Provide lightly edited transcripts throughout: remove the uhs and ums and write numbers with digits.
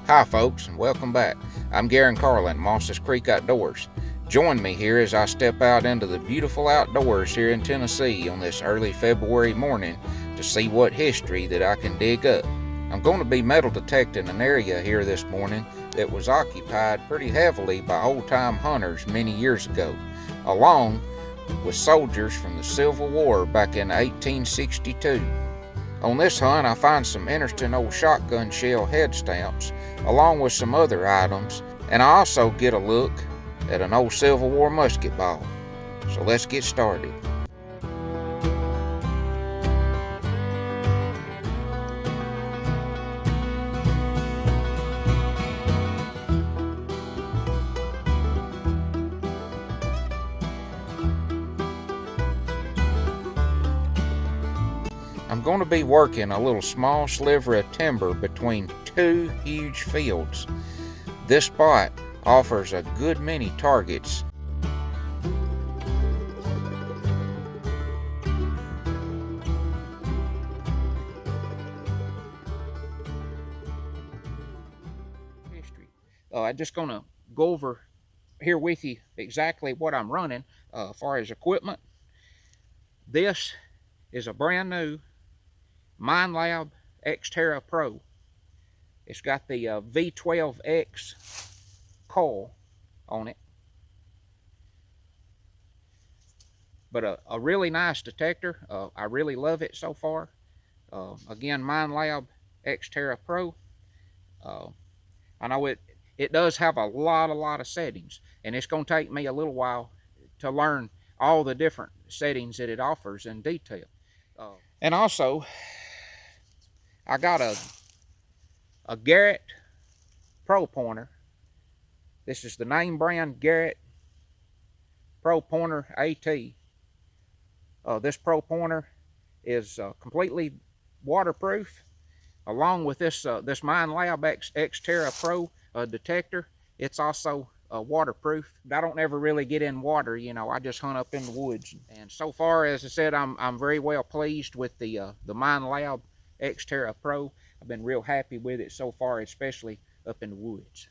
Hi folks, and welcome back. I'm Garen Carlin, Mosses Creek Outdoors. Join me here as I step out into the beautiful outdoors here in Tennessee on this early February morning to see what history that I can dig up. I'm going to be metal detecting an area here this morning that was occupied pretty heavily by old-time hunters many years ago, along with soldiers from the Civil War back in 1862. On this hunt, I find some interesting old shotgun shell head stamps, along with some other items, and I also get a look at an old Civil War musket ball. So let's get started. I'm going to be working a little small sliver of timber between two huge fields. This spot offers a good many targets. I'm just going to go over here with you exactly what I'm running as far as equipment. This is a brand new Minelab TERRA Pro. It's got the V12X coil on it, but a really nice detector. I really love it so far. Again, Minelab TERRA Pro. I know it does have a lot of settings, and it's going to take me a little while to learn all the different settings that it offers in detail. And also, I got a Garrett Pro Pointer. This is the name brand Garrett Pro Pointer AT. This Pro Pointer is completely waterproof, along with this Minelab TERRA Pro detector. It's also waterproof. I don't ever really get in water, you know. I just hunt up in the woods. And so far, as I said, I'm very well pleased with the Minelab TERRA Pro. I've been real happy with it so far, especially up in the woods.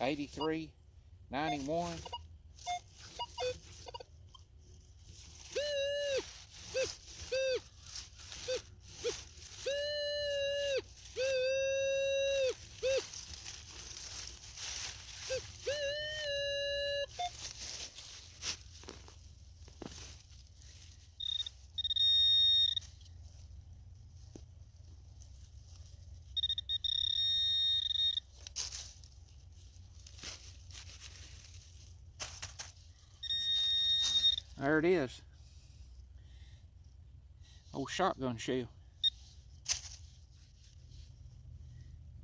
'83, '91. There it is. Old shotgun shell.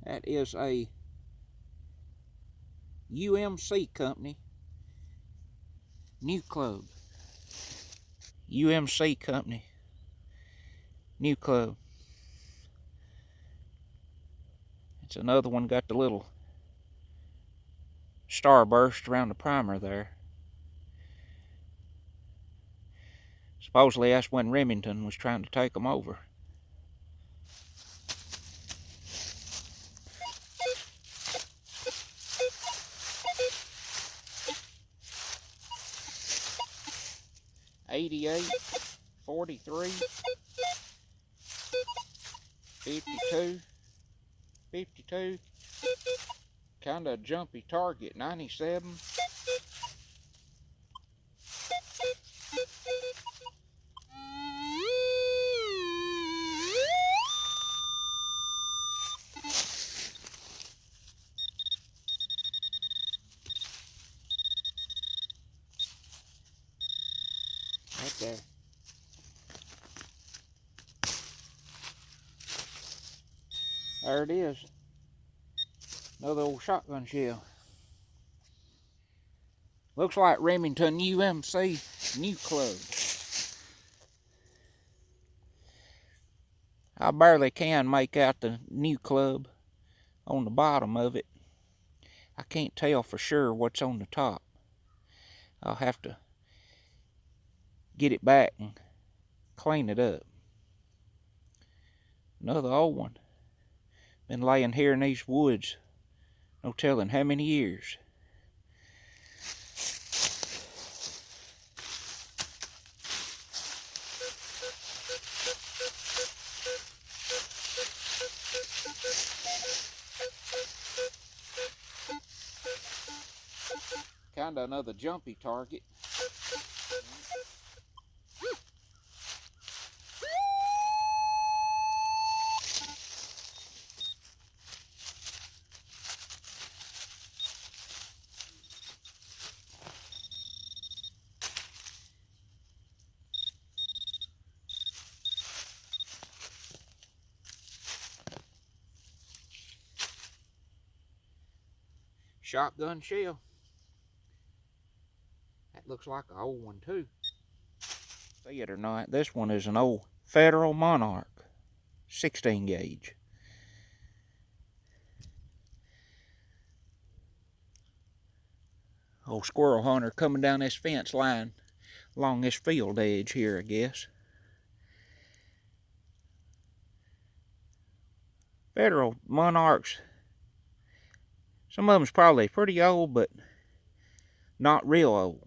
That is a UMC company new club. UMC company new club. It's another one got the little starburst around the primer there. Supposedly that's when Remington was trying to take them over. '88, '43, '52, '52, Kind of a jumpy target, 97. Right there. There it is. Another old shotgun shell. Looks like Remington UMC new club. I barely can make out the new club on the bottom of it. I can't tell for sure what's on the top. I'll have to get it back and clean it up. Another old one. Been laying here in these woods, no telling how many years. Kinda another jumpy target. Shotgun shell. That looks like an old one too. See it or not, this one is an old Federal Monarch, 16 gauge. Old squirrel hunter coming down this fence line along this field edge here, I guess. Federal Monarchs, some of them's probably pretty old, but not real old.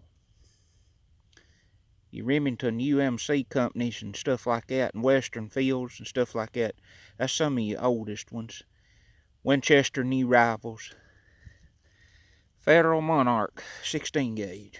Your Remington UMC companies and stuff like that, and Western Fields and stuff like that, that's some of your oldest ones. Winchester New Rivals. Federal Monarch, 16 gauge.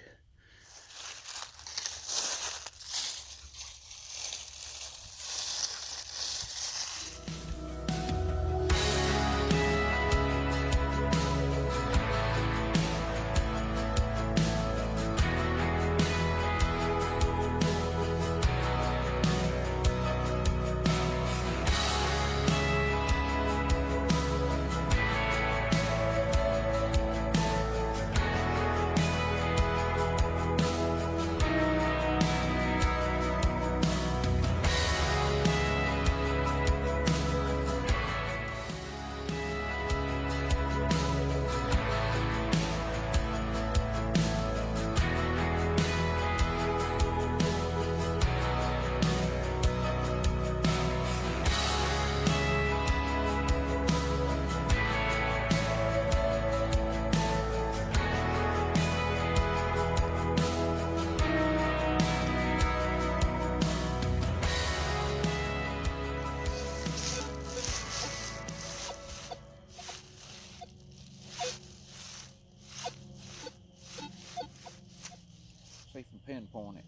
See if I can pinpoint it.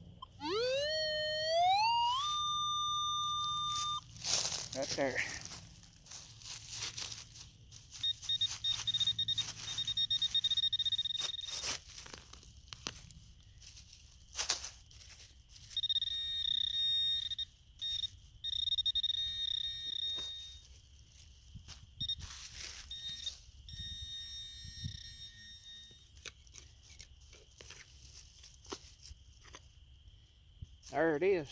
Right there. There it is.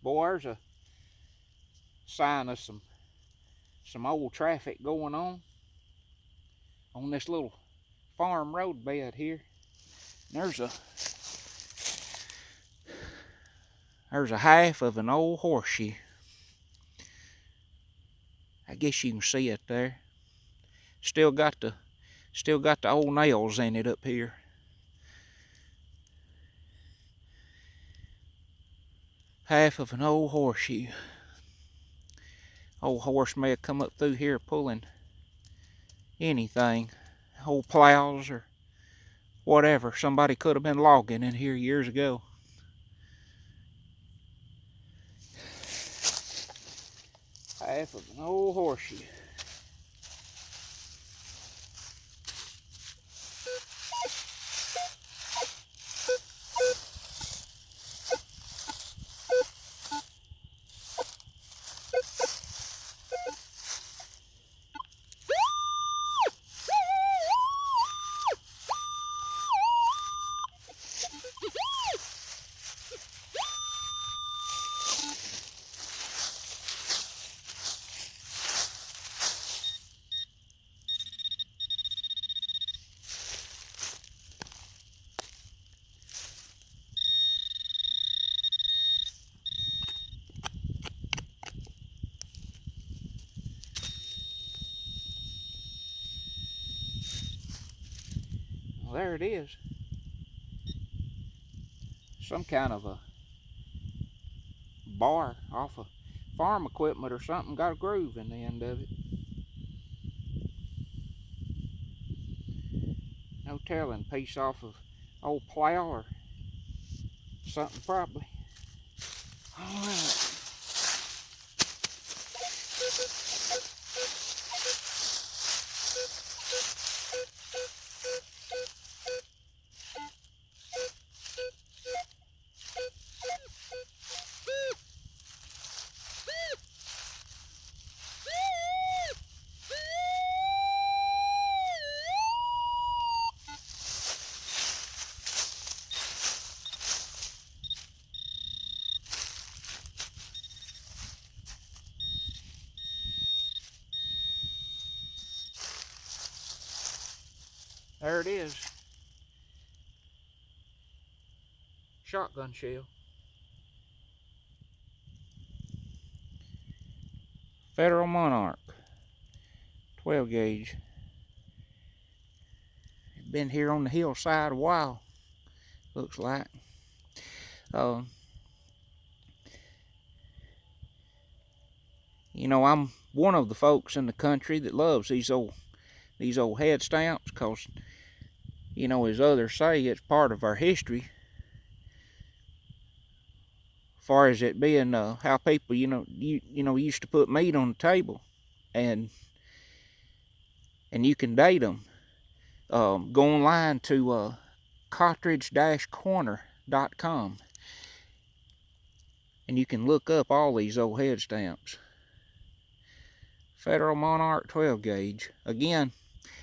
Boy, there's a sign of some old traffic going on this little farm road bed here. And there's a half of an old horseshoe. I guess you can see it there. Still got the old nails in it up here. half of an old horseshoe. Old horse may have come up through here pulling anything, old plows or whatever. Somebody could have been logging in here years ago. Half of an old horseshoe. Well, there it is. Some kind of a bar off of farm equipment or something. Got a groove in the end of it. No telling. Piece off of old plow or something probably. All right. There it is. Shotgun shell. Federal Monarch. 12 gauge. Been here on the hillside a while, looks like. You know, I'm one of the folks in the country that loves these old head stamps, because, you know, as others say, it's part of our history. As far as it being how people, you know, used to put meat on the table, and you can date them. Go online to cartridge-corner.com, and you can look up all these old head stamps. Federal Monarch 12 gauge. Again,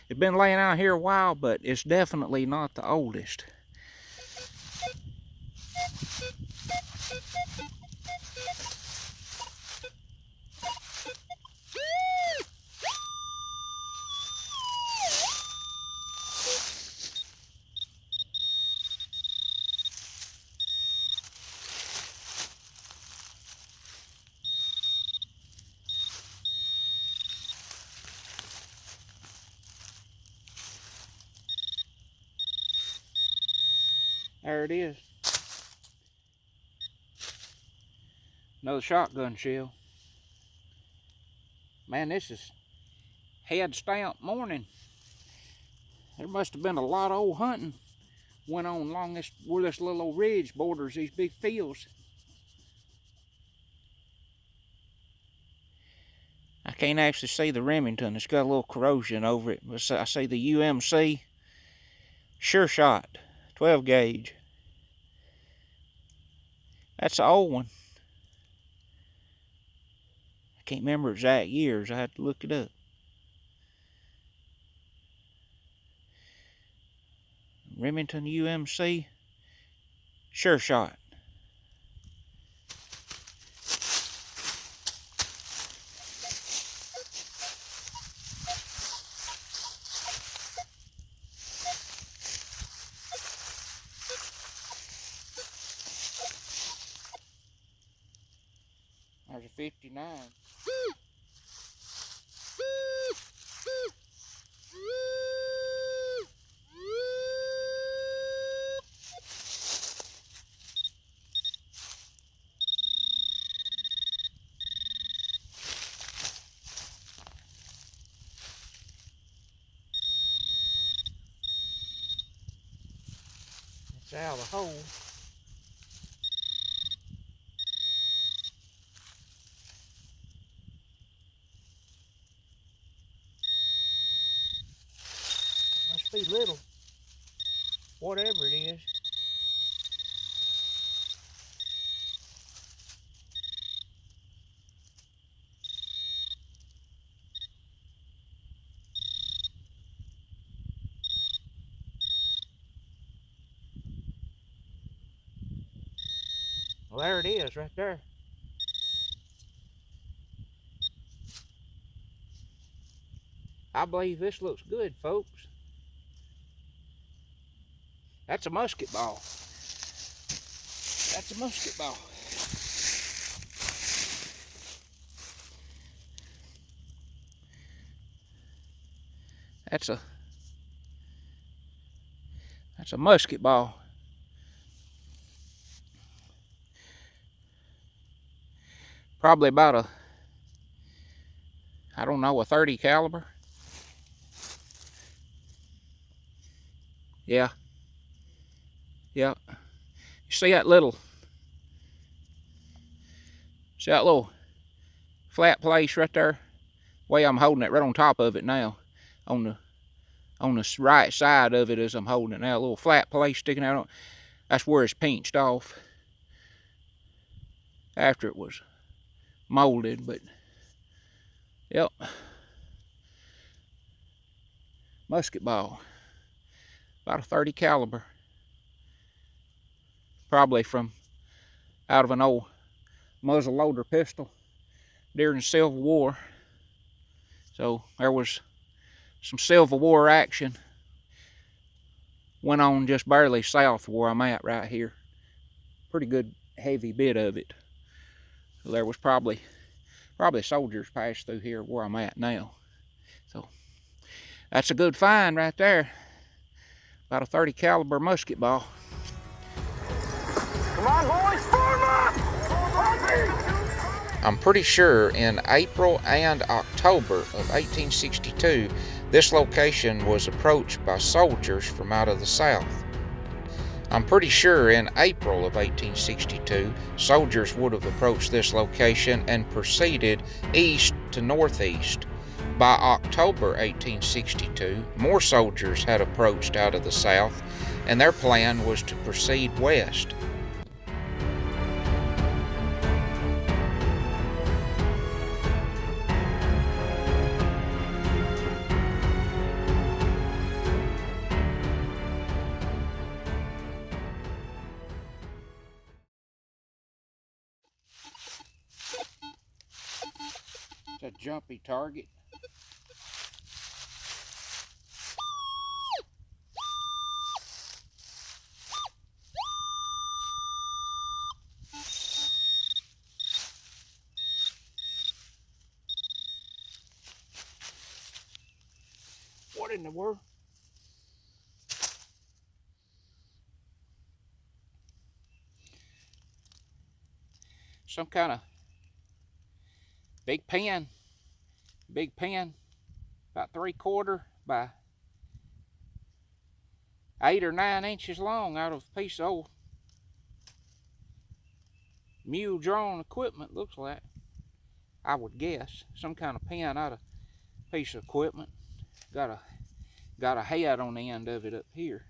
it's been laying out here a while, but it's definitely not the oldest. There it is. Another shotgun shell. Man, this is head stamp morning. There must have been a lot of old hunting went on along this, where this little old ridge borders these big fields. I can't actually see the Remington. It's got a little corrosion over it. But I see the UMC Sure Shot 12 gauge. That's an old one. I can't remember exact years. I had to look it up. Remington UMC Sure Shot. There's a 59. It's out of the hole. Must be little, whatever it is. Well, there it is right there. I believe this looks good, folks. That's a musket ball. That's a musket ball. That's a musket ball. Probably about I don't know, a 30 caliber. Yeah. Yeah. You see that little flat place right there? The way I'm holding it, right on top of it now. On the right side of it as I'm holding it now, a little flat place sticking out. That's where it's pinched off after it was molded, but yep. Musket ball. About a 30 caliber. Probably from out of an old muzzle loader pistol during the Civil War. So there was some Civil War action went on just barely south of where I'm at right here. Pretty good heavy bit of it. So there was probably soldiers passed through here where I'm at now. So that's a good find right there. About a 30 caliber musket ball. Come on, boys, form up! I'm pretty sure in April and October of 1862, this location was approached by soldiers from out of the South. I'm pretty sure in April of 1862, soldiers would have approached this location and proceeded east to northeast. By October 1862, more soldiers had approached out of the South, and their plan was to proceed west. It's a jumpy target. What in the world? Some kind of big pen, about 3/4 by 8 or 9 inches long, out of a piece of old mule drawn equipment, looks like. I would guess some kind of pen out of a piece of equipment. Got a head on the end of it up here.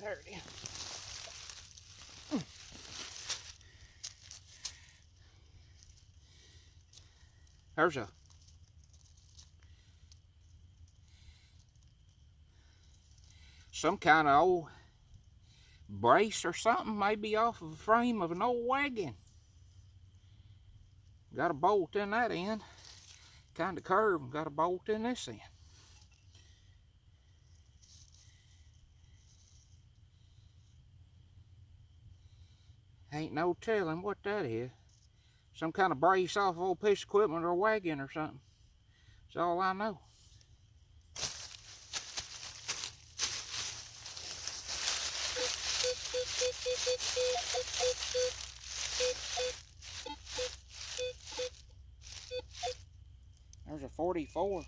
There it is. There's some kind of old brace or something, maybe off of the frame of an old wagon. Got a bolt in that end, kind of curved, and got a bolt in this end. Ain't no telling what that is. Some kind of brace off old piece of equipment or a wagon or something. That's all I know. There's a 44.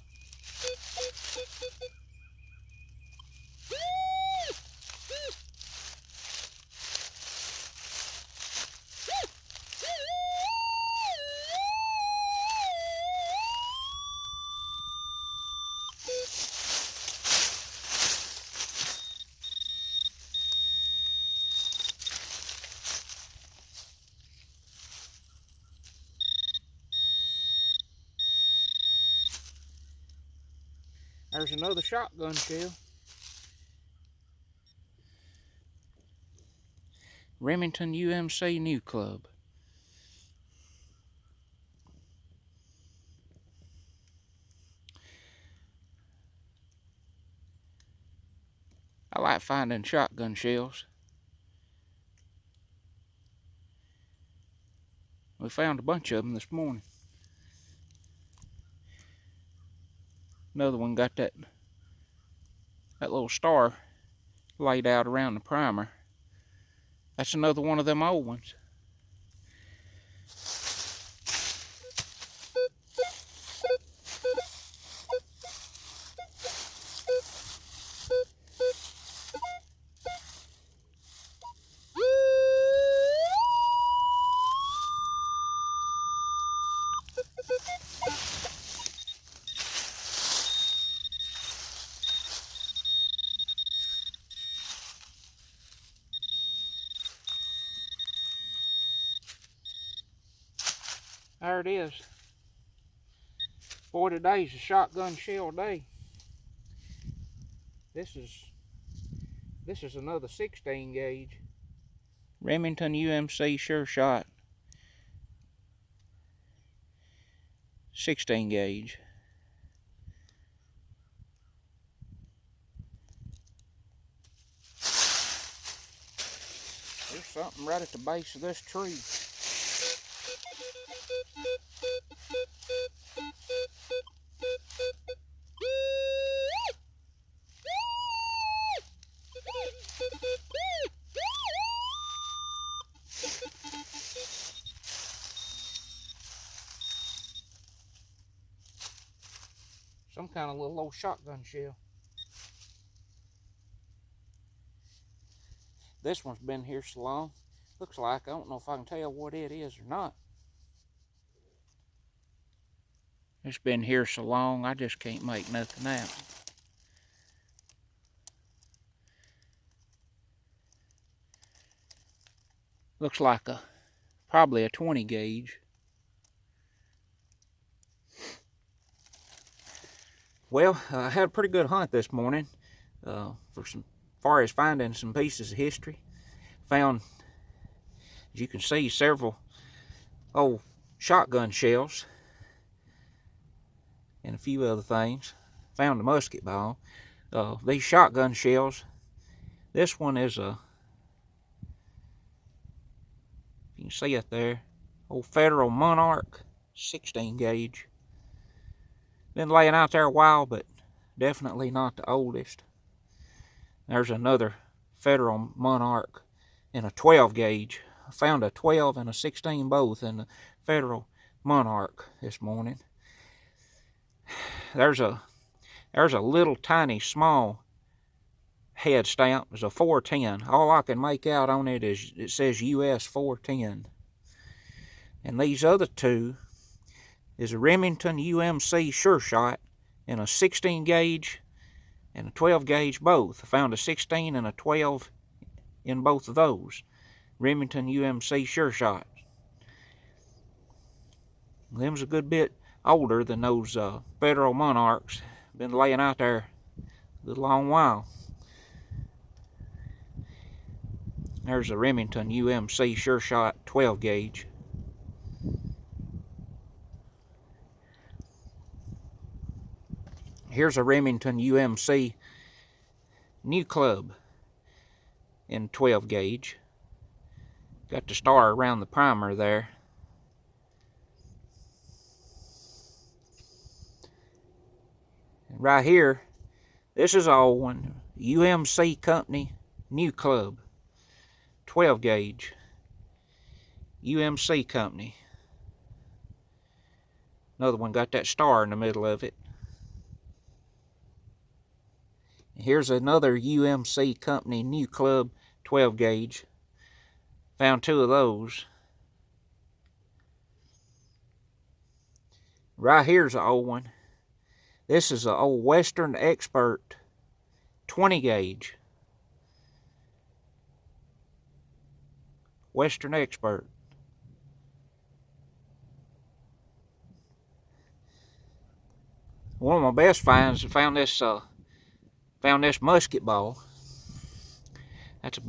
There's another shotgun shell. Remington UMC New Club. I like finding shotgun shells. We found a bunch of them this morning. Another one got that little star laid out around the primer. That's another one of them old ones. There it is. Boy, today's a shotgun shell day. This is another 16 gauge. Remington UMC Sure Shot 16 gauge. There's something right at the base of this tree. Some kind of little old shotgun shell. This one's been here so long. Looks like, I don't know if I can tell what it is or not. It's been here so long, I just can't make nothing out. Looks like probably a 20 gauge. Well, I had a pretty good hunt this morning far as finding some pieces of history. Found, as you can see, several old shotgun shells and a few other things. Found a musket ball. These shotgun shells, this one is a, you can see it there, old Federal Monarch 16 gauge. Been laying out there a while, but definitely not the oldest. There's another Federal Monarch in a 12 gauge. I found a 12 and a 16 both in the Federal Monarch this morning. There's a little tiny small head stamp. It's a 410. All I can make out on it is it says US 410. And these other two is a Remington UMC Sure Shot in a 16 gauge and a 12 gauge both. I found a 16 and a 12 in both of those. Remington UMC Sure Shot. Them's a good bit older than those Federal Monarchs. Been laying out there a good long while. There's a Remington UMC Sure Shot 12 gauge. Here's a Remington UMC New Club in 12 gauge. Got the star around the primer there. And right here, this is an old one. UMC Company New Club. 12 gauge. UMC Company. Another one got that star in the middle of it. And here's another UMC Company New Club 12 gauge. Found two of those. Right here's an old one. This is an old Western Expert 20 gauge. Western Expert. One of my best finds, I found this musket ball. That's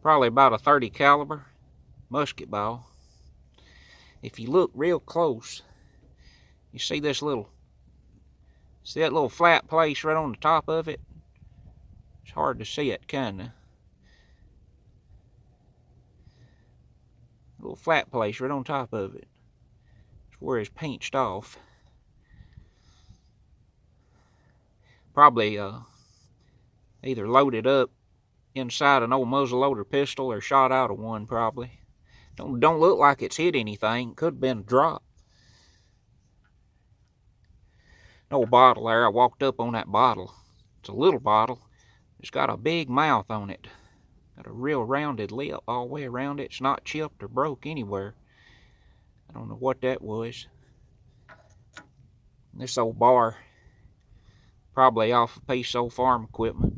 probably about a 30 caliber musket ball. If you look real close, you see that little flat place right on the top of it? It's hard to see it, kinda. A little flat place right on top of it. It's where it's pinched off. Probably either loaded up inside an old muzzleloader pistol or shot out of one, probably. Don't look like it's hit anything. Could have been a drop. No bottle there. I walked up on that bottle. It's a little bottle. It's got a big mouth on it. Got a real rounded lip all the way around it. It's not chipped or broke anywhere. I don't know what that was. This old bar, probably off a piece of old farm equipment.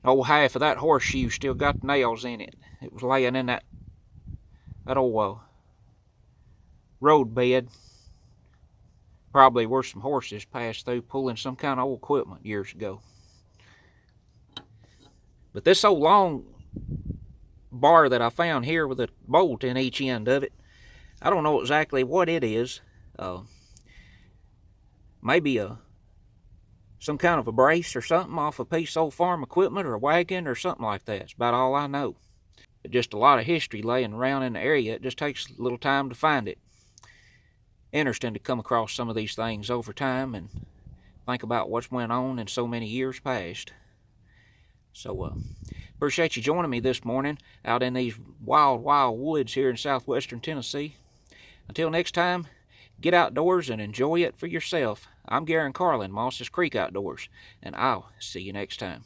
Old half of that horseshoe still got the nails in it. It was laying in that old road bed. Probably where some horses passed through pulling some kind of old equipment years ago. But this old long bar that I found here with a bolt in each end of it, I don't know exactly what it is. Maybe some kind of a brace or something off a piece of old farm equipment or a wagon or something like that. It's about all I know. But just a lot of history laying around in the area. It just takes a little time to find it. Interesting to come across some of these things over time and think about what's went on in so many years past. So appreciate you joining me this morning out in these wild woods here in southwestern Tennessee. Until next time, get outdoors and enjoy it for yourself. I'm Garen Carlin, Moss's Creek Outdoors, and I'll see you next time.